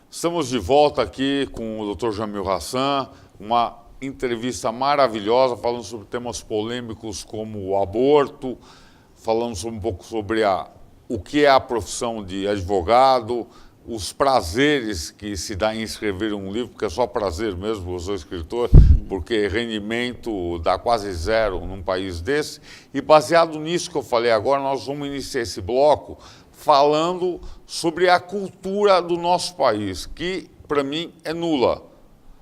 Estamos de volta aqui com o Dr. Jamil Hassan, uma entrevista maravilhosa, falando sobre temas polêmicos como o aborto, falando um pouco sobre o que é a profissão de advogado, os prazeres que se dá em escrever um livro, porque é só prazer mesmo, eu sou escritor, porque rendimento dá quase zero num país desse. E baseado nisso que eu falei agora, nós vamos iniciar esse bloco falando sobre a cultura do nosso país, que para mim é nula.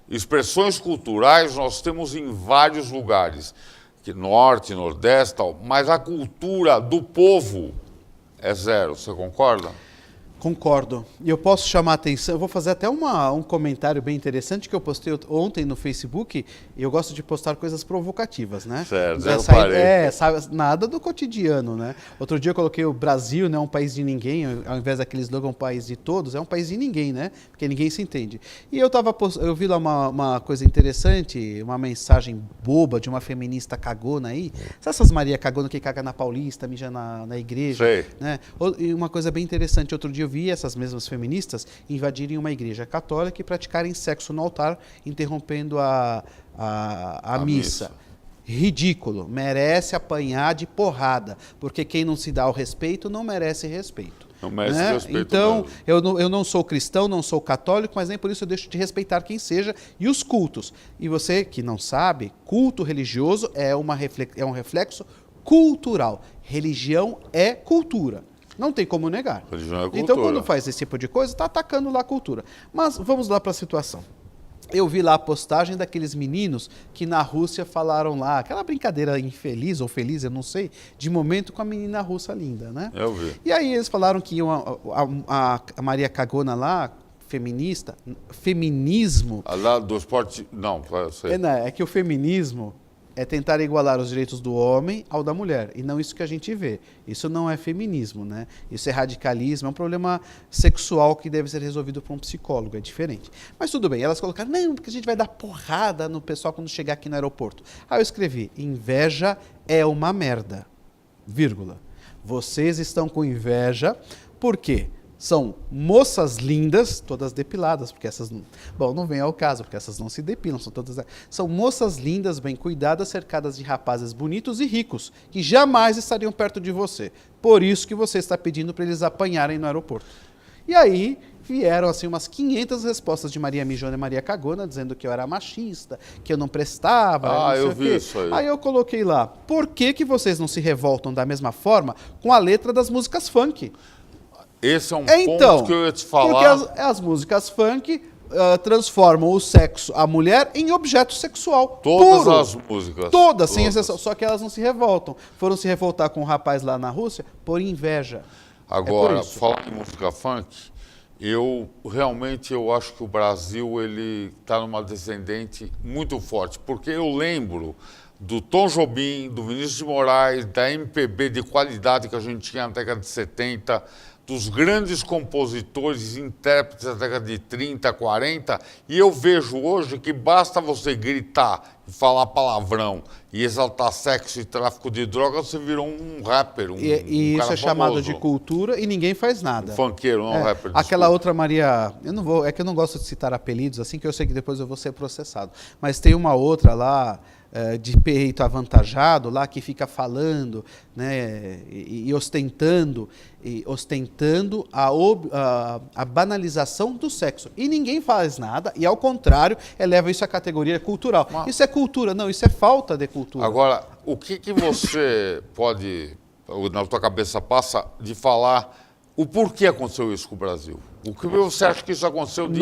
Expressões culturais nós temos em vários lugares, que norte, nordeste, tal, mas a cultura do povo é zero. Você concorda? Concordo. E eu posso chamar a atenção, eu vou fazer até um comentário bem interessante que eu postei ontem no Facebook, e eu gosto de postar coisas provocativas, né? Certo, eu parei. Sabe, nada do cotidiano, né? Outro dia eu coloquei o Brasil, né, um país de ninguém, ao invés daquele slogan um país de todos, é um país de ninguém, né? Porque ninguém se entende. E eu vi lá uma coisa interessante, uma mensagem boba de uma feminista cagona aí. Sabe essas Maria cagona que caga na Paulista, mija na igreja? Sei. Né? E uma coisa bem interessante, outro dia eu vi essas mesmas feministas invadirem uma igreja católica e praticarem sexo no altar, interrompendo a missa. Ridículo, merece apanhar de porrada, porque quem não se dá ao respeito não merece respeito. Não merece respeito. Então, eu não sou cristão, não sou católico, mas nem por isso eu deixo de respeitar quem seja e os cultos. E você que não sabe, culto religioso é um reflexo cultural. Religião é cultura. Não tem como negar. Religião é cultura. Então, quando faz esse tipo de coisa, está atacando lá a cultura. Mas vamos lá para a situação. Eu vi lá a postagem daqueles meninos que na Rússia falaram lá, aquela brincadeira infeliz ou feliz, eu não sei, de momento com a menina russa linda, né? Eu vi. E aí eles falaram que a Maria Cagona lá, feminista, feminismo... Lá do esporte... Não, eu sei. É que o feminismo é tentar igualar os direitos do homem ao da mulher, e não isso que a gente vê. Isso não é feminismo, né? Isso é radicalismo, é um problema sexual que deve ser resolvido por um psicólogo, é diferente. Mas tudo bem, elas colocaram, não, porque a gente vai dar porrada no pessoal quando chegar aqui no aeroporto. Aí eu escrevi, inveja é uma merda, vírgula. Vocês estão com inveja, por quê? São moças lindas, todas depiladas, porque essas... Bom, não vem ao caso, porque essas não se depilam, são moças lindas, bem cuidadas, cercadas de rapazes bonitos e ricos, que jamais estariam perto de você. Por isso que você está pedindo para eles apanharem no aeroporto. E aí vieram assim umas 500 respostas de Maria Mijona e Maria Cagona, dizendo que eu era machista, que eu não prestava. Ah, eu vi isso aí. Aí eu coloquei lá, por que vocês não se revoltam da mesma forma com a letra das músicas funk? Esse é um ponto que eu ia te falar. Porque as músicas funk transformam o sexo, a mulher, em objeto sexual. Todas puro. as músicas. Todas, sem exceção. Só que elas não se revoltam. Foram se revoltar com um rapaz lá na Rússia por inveja. Agora, falando em música funk, eu acho que o Brasil está numa descendente muito forte. Porque eu lembro do Tom Jobim, do Vinícius de Moraes, da MPB de qualidade que a gente tinha na década de 70, dos grandes compositores e intérpretes da década de 30, 40, e eu vejo hoje que basta você gritar e falar palavrão e exaltar sexo e tráfico de drogas, você virou um rapper, um e cara isso é famoso. Chamado de cultura e ninguém faz nada. Um funkeiro, não um rapper. Aquela outra Maria, é que eu não gosto de citar apelidos, assim que eu sei que depois eu vou ser processado, mas tem uma outra lá, de peito avantajado lá, que fica falando, né, e ostentando a banalização do sexo. E ninguém faz nada, e ao contrário, eleva isso à categoria cultural. Isso é cultura, não, isso é falta de cultura. Agora, o que você pode, na tua cabeça passa, de falar o porquê aconteceu isso com o Brasil? O que você acha que isso aconteceu em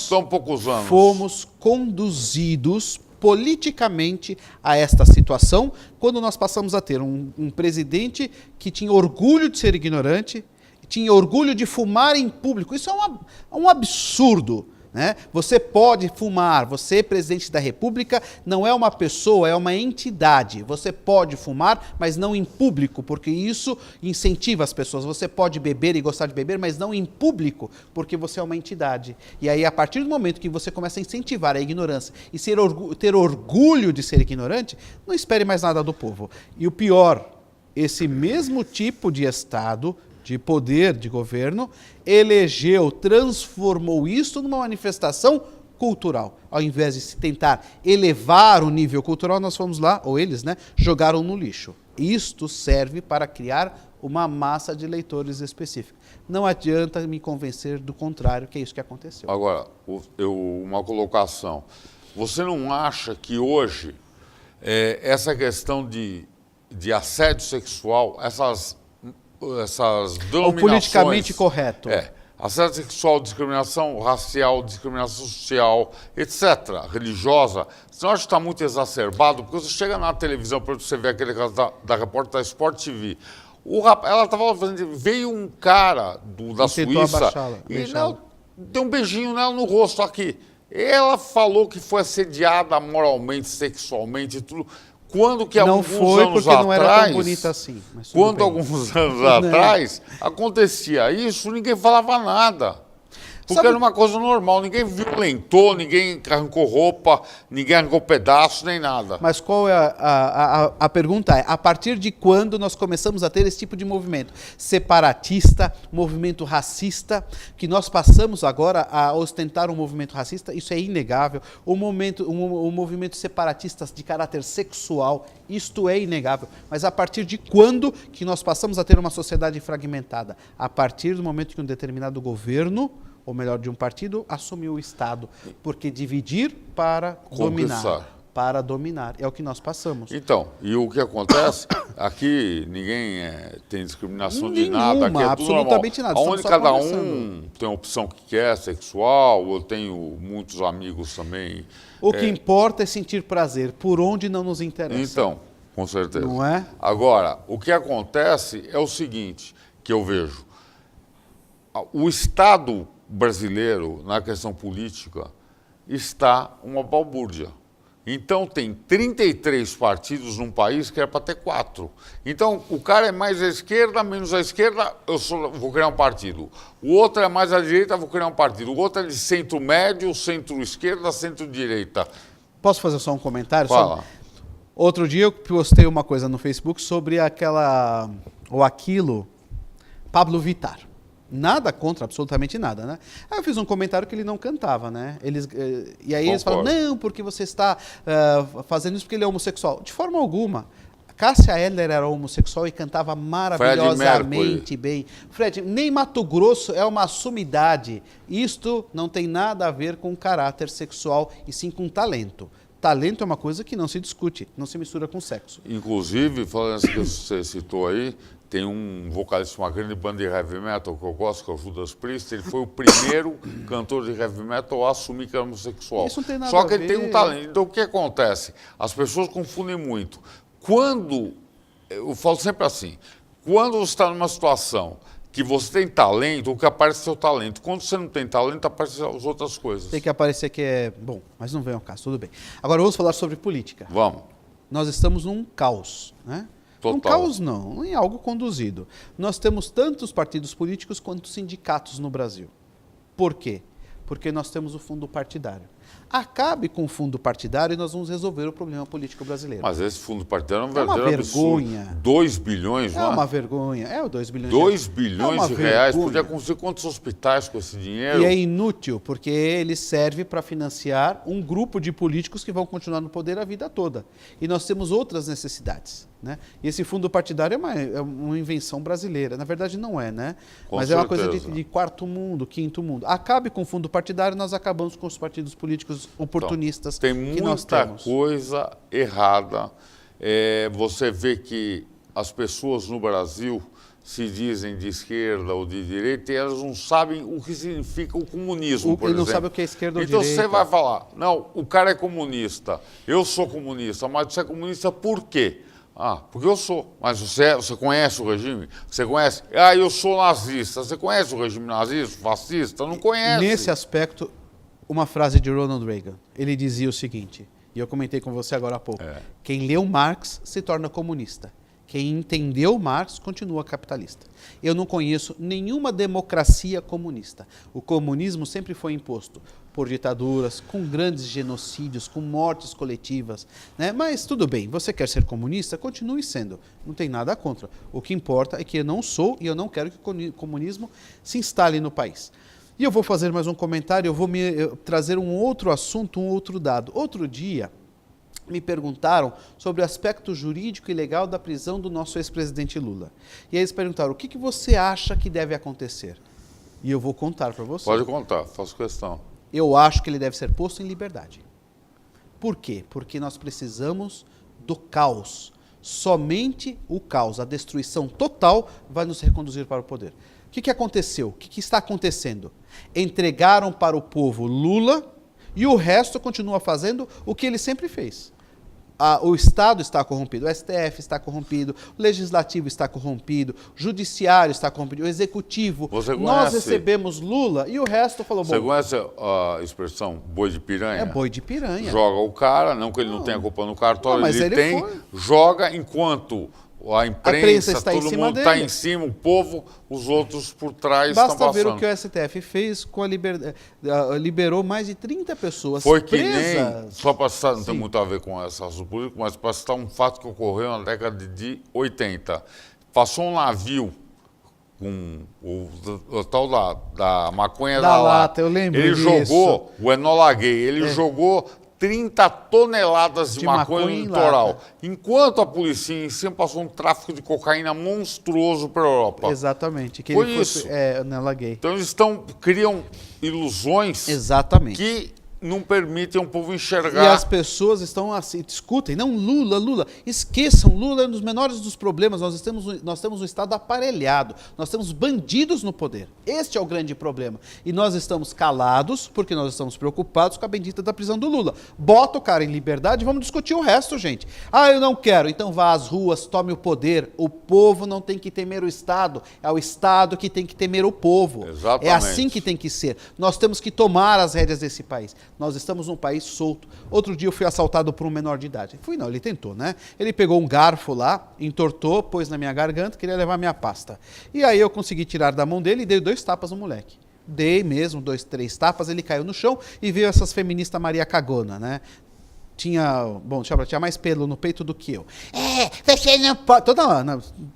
tão poucos anos? Nós fomos conduzidos politicamente a esta situação, quando nós passamos a ter um presidente que tinha orgulho de ser ignorante, tinha orgulho de fumar em público. Isso é um absurdo. Né? Você pode fumar, você, presidente da República, não é uma pessoa, é uma entidade. Você pode fumar, mas não em público, porque isso incentiva as pessoas. Você pode beber e gostar de beber, mas não em público, porque você é uma entidade. E aí, a partir do momento que você começa a incentivar a ignorância e ter orgulho de ser ignorante, não espere mais nada do povo. E o pior, esse mesmo tipo de Estado, de poder, de governo, elegeu, transformou isso numa manifestação cultural. Ao invés de se tentar elevar o nível cultural, nós fomos lá, ou eles, né, jogaram no lixo. Isto serve para criar uma massa de leitores específica. Não adianta me convencer do contrário, que é isso que aconteceu. Agora, uma colocação. Você não acha que hoje essa questão de assédio sexual, essas denominações... O politicamente correto. Assédio sexual, discriminação racial, discriminação social, etc., religiosa, você não acha que está muito exacerbado? Porque você chega na televisão, por exemplo, você vê aquele caso da repórter da Sport TV, ela estava fazendo, veio um cara da Suíça e deu um beijinho nela no rosto aqui. Ela falou que foi assediada moralmente, sexualmente e tudo. Quando que não alguns foi anos porque atrás, não era tão bonita assim. Mas quando alguns anos atrás acontecia isso, ninguém falava nada. Porque era uma coisa normal, ninguém violentou, ninguém arrancou roupa, ninguém arrancou pedaço, nem nada. Mas qual é a pergunta é, a partir de quando nós começamos a ter esse tipo de movimento separatista, movimento racista, que nós passamos agora a ostentar um movimento racista, isso é inegável. O movimento separatista de caráter sexual, isto é inegável. Mas a partir de quando que nós passamos a ter uma sociedade fragmentada? A partir do momento que um determinado governo, ou melhor, de um partido, assumiu o Estado. Porque dividir para dominar. É o que nós passamos. Então, e o que acontece? Aqui ninguém tem discriminação de nada. Aqui é tudo absolutamente normal. nada. Onde cada um tem a opção que quer, sexual, eu tenho muitos amigos também. O que importa é sentir prazer, por onde não nos interessa. Então, com certeza. Não é? Agora, o que acontece é o seguinte, que eu vejo. O Estado brasileiro, na questão política, está uma balbúrdia. Então, tem 33 partidos num país que era para ter 4. Então, o cara é mais à esquerda, menos à esquerda, vou criar um partido. O outro é mais à direita, vou criar um partido. O outro é de centro-médio, centro-esquerda, centro-direita. Posso fazer só um comentário? Fala. Outro dia eu postei uma coisa no Facebook sobre aquilo Pablo Vittar. Nada contra, absolutamente nada, né? Aí eu fiz um comentário que ele não cantava, né? E aí eles falam, não, porque você está fazendo isso porque ele é homossexual. De forma alguma. Cássia Eller era homossexual e cantava maravilhosamente bem. Fred, nem Mato Grosso é uma sumidade. Isto não tem nada a ver com caráter sexual e sim com talento. Talento é uma coisa que não se discute, não se mistura com sexo. Inclusive, falando assim que você citou aí, tem um vocalista de uma grande banda de heavy metal que eu gosto, que é o Judas Priest. Ele foi o primeiro cantor de heavy metal a assumir que era homossexual. Isso não tem nada Só que a ele ver. tem um talento. Então, o que acontece? As pessoas confundem muito. Eu falo sempre assim, quando você está numa situação que você tem talento, o que aparece é o seu talento. Quando você não tem talento, aparecem as outras coisas. Tem que aparecer que é bom, mas não vem ao caso, tudo bem. Agora vamos falar sobre política. Vamos. Nós estamos num caos, né? Total. Um caos não, em algo conduzido. Nós temos tantos partidos políticos quanto sindicatos no Brasil. Por quê? Porque nós temos o fundo partidário. Acabe com o fundo partidário e nós vamos resolver o problema político brasileiro. Mas esse fundo partidário é um uma verdadeiro vergonha. absurdo. 2 bilhões, não é? É uma vergonha. É o 2 bilhões. 2 bilhões de reais. Vergonha. Podia construir quantos hospitais com esse dinheiro? E é inútil, porque ele serve para financiar um grupo de políticos que vão continuar no poder a vida toda. E nós temos outras necessidades, né? E esse fundo partidário é uma invenção brasileira. Na verdade, não é, né? Mas é uma coisa de quarto mundo, quinto mundo. Acabe com o fundo partidário, nós acabamos com os partidos políticos oportunistas então, que nós tem temos. muita coisa errada. Você vê que as pessoas no Brasil se dizem de esquerda ou de direita e elas não sabem o que significa o comunismo, por exemplo. Ele não sabe o que é esquerda ou então, direita. Então você vai falar, não, o cara é comunista, eu sou comunista, mas você é comunista por quê? Ah, porque eu sou. Mas você conhece o regime? Você conhece? Ah, eu sou nazista. Você conhece o regime nazista, fascista? Não conhece. Nesse aspecto, uma frase de Ronald Reagan. Ele dizia o seguinte, e eu comentei com você agora há pouco. Quem leu Marx se torna comunista. Quem entendeu Marx continua capitalista. Eu não conheço nenhuma democracia comunista. O comunismo sempre foi imposto por ditaduras, com grandes genocídios, com mortes coletivas, né? Mas tudo bem, você quer ser comunista? Continue sendo, não tem nada contra. O que importa é que eu não sou e eu não quero que o comunismo se instale no país. E eu vou fazer mais um comentário, eu vou trazer um outro assunto, um outro dado. Outro dia, me perguntaram sobre o aspecto jurídico e legal da prisão do nosso ex-presidente Lula. E aí eles perguntaram, o que você acha que deve acontecer? E eu vou contar para você. Pode contar, faço questão. Eu acho que ele deve ser posto em liberdade. Por quê? Porque nós precisamos do caos. Somente o caos, a destruição total, vai nos reconduzir para o poder. O que aconteceu? O que está acontecendo? Entregaram para o povo Lula e o resto continua fazendo o que ele sempre fez. O Estado está corrompido, o STF está corrompido, o Legislativo está corrompido, o Judiciário está corrompido, o Executivo. Nós recebemos Lula e o resto falou... Você conhece a expressão boi de piranha? É boi de piranha. Joga o cara, não que ele não tenha culpa no cartório, mas ele tem, joga enquanto... A imprensa está todo mundo está em cima, o povo, os outros por trás estão passando. Basta ver o que o STF fez com liberou mais de 30 pessoas Foi presas. Que nem, só para citar, não tem muito a ver com essa assunto político, mas para citar um fato que ocorreu na década de 80. Passou um navio com o tal da maconha da lata. Eu lembro ele disso. Jogou, o Enola Gay, ele jogou 30 toneladas de maconha no litoral. Enquanto a polícia em cima passou um tráfico de cocaína monstruoso para a Europa. Exatamente. Que foi ele isso. Enola Gay. Então eles criam ilusões que não permitem o povo enxergar. E as pessoas estão assim, discutem, não, Lula, esqueçam, Lula é um dos menores dos problemas, nós temos um Estado aparelhado, nós temos bandidos no poder, este é o grande problema, e nós estamos calados, porque nós estamos preocupados com a bendita da prisão do Lula. Bota o cara em liberdade e vamos discutir o resto, gente. Eu não quero, então vá às ruas, tome o poder, o povo não tem que temer o Estado, é o Estado que tem que temer o povo. Exatamente. É assim que tem que ser, nós temos que tomar as rédeas desse país. Nós estamos num país solto. Outro dia eu fui assaltado por um menor de idade. Ele tentou, né? Ele pegou um garfo lá, entortou, pôs na minha garganta, queria levar minha pasta. E aí eu consegui tirar da mão dele e dei 2 tapas no moleque. Dei mesmo, 2, 3 tapas, ele caiu no chão e veio essas feministas Maria Cagona, né? Tinha mais pelo no peito do que eu. Você não pode...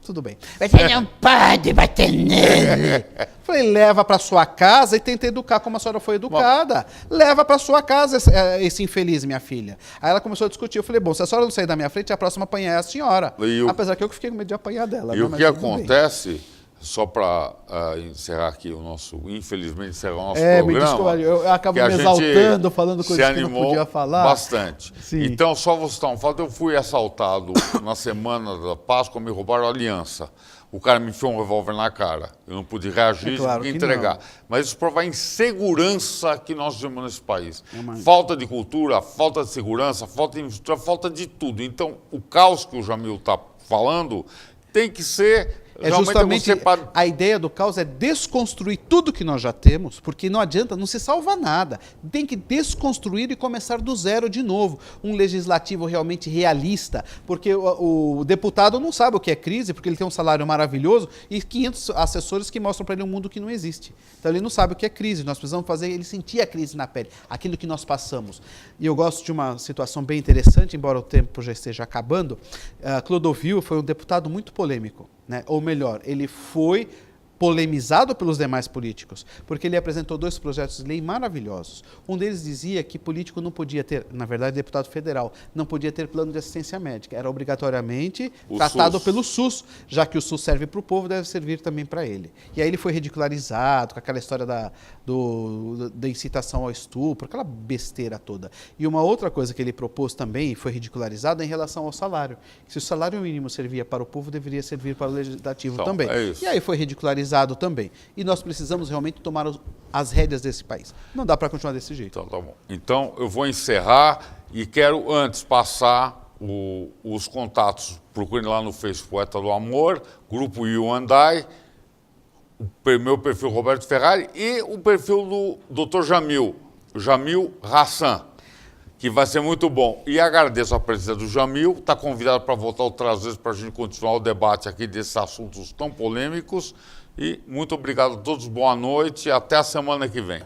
tudo bem. Você não pode bater nele. Falei, leva para sua casa e tenta educar como a senhora foi educada. Leva para sua casa esse infeliz, minha filha. Aí ela começou a discutir. Eu falei, se a senhora não sair da minha frente, a próxima apanhar é a senhora. Apesar que eu fiquei com medo de apanhar dela. E o que acontece... Só para encerrar aqui infelizmente encerrar o nosso programa. Me desculpa, eu acabo me exaltando, falando coisas que eu não podia falar. Bastante. Sim. Então, só vou citar um fato, eu fui assaltado na semana da Páscoa, me roubaram a aliança. O cara me enfiou um revólver na cara. Eu não pude reagir, tive que entregar. Mas isso prova a insegurança que nós temos nesse país. Falta de cultura, falta de segurança, falta de infraestrutura, falta de tudo. Então, o caos que o Jamil está falando tem que ser... justamente a ideia do caos é desconstruir tudo que nós já temos, porque não adianta, não se salva nada. Tem que desconstruir e começar do zero de novo. Um legislativo realmente realista, porque o deputado não sabe o que é crise, porque ele tem um salário maravilhoso e 500 assessores que mostram para ele um mundo que não existe. Então ele não sabe o que é crise. Nós precisamos fazer ele sentir a crise na pele, aquilo que nós passamos. E eu gosto de uma situação bem interessante, embora o tempo já esteja acabando. Clodovil foi um deputado muito polêmico. Ou melhor, ele foi polemizado pelos demais políticos, porque ele apresentou 2 projetos de lei maravilhosos. Um deles dizia que político não podia ter, na verdade, deputado federal, não podia ter plano de assistência médica. Era obrigatoriamente tratado pelo SUS, já que o SUS serve para o povo, deve servir também para ele. E aí ele foi ridicularizado com aquela história da incitação ao estupro, aquela besteira toda. E uma outra coisa que ele propôs também, e foi ridicularizado, é em relação ao salário. Se o salário mínimo servia para o povo, deveria servir para o legislativo também. E aí foi ridicularizado também. E nós precisamos realmente tomar as rédeas desse país. Não dá para continuar desse jeito. Então, tá bom. Então, eu vou encerrar e quero antes passar os contatos. Procurem lá no Facebook Poeta do Amor, Grupo Yuandai, o meu perfil Roberto Ferrari e o perfil do Dr. Jamil Hassan, que vai ser muito bom. E agradeço a presença do Jamil, está convidado para voltar outras vezes para a gente continuar o debate aqui desses assuntos tão polêmicos. E muito obrigado a todos, boa noite e até a semana que vem.